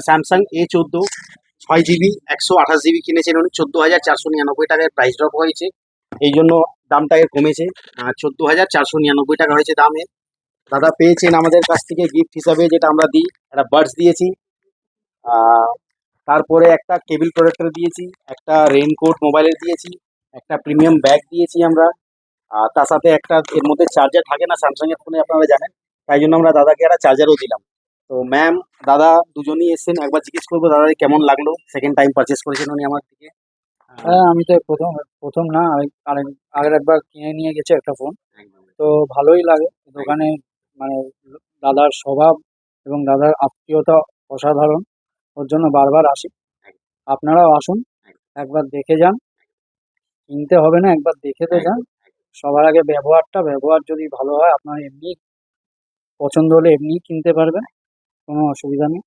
Samsung A14 6 GB 128 GB কিনেছেন উনি 14,499 টাকায় প্রাইস ড্রপ হয়েছে, এই জন্য দামটা এর কমেছে। 14,499 টাকা হয়েছে দামে। দাদা পেয়েছেন আমাদের কাছ থেকে গিফট হিসাবে, যেটা আমরা দিই, একটা বাডস দিয়েছি, আহ, তারপরে একটা কেবিল প্রোটেক্টর দিয়েছি, একটা রেইনকোট মোবাইলের দিয়েছি, একটা প্রিমিয়াম ব্যাগ দিয়েছি আমরা। আর তার সাথে একটা এর মধ্যে চার্জার থাকে না স্যামসাং এর ফোনে, আপনারা জানেন, তাই জন্য আমরা দাদাকে একটা চার্জারও দিলাম। তো ম্যাম, দাদা দুজনেই এসেছেন, একবার জিজ্ঞেস করবো দাদা কেমন লাগলো, সেকেন্ড টাইম পারচেস করেছেন উনি আমার থেকে। হ্যাঁ, আমি তো প্রথম প্রথম না, আগের একবার কিনে নিয়ে গেছে একটা ফোন। একদম তো ভালোই লাগে একদম দোকানে, মানে দাদার স্বভাব এবং দাদার আত্মীয়তা অসাধারণ, ওর জন্য বারবার আসি। একদম আপনারাও আসুন, একদম একবার দেখে যান। কিনতে হবে না, একবার দেখে তো যান। একদম সবার আগে ব্যবহার যদি ভালো হয়, আপনার এমনি পছন্দ হলে এমনি কিনতে পারবেন, কোনো অসুবিধা নেই।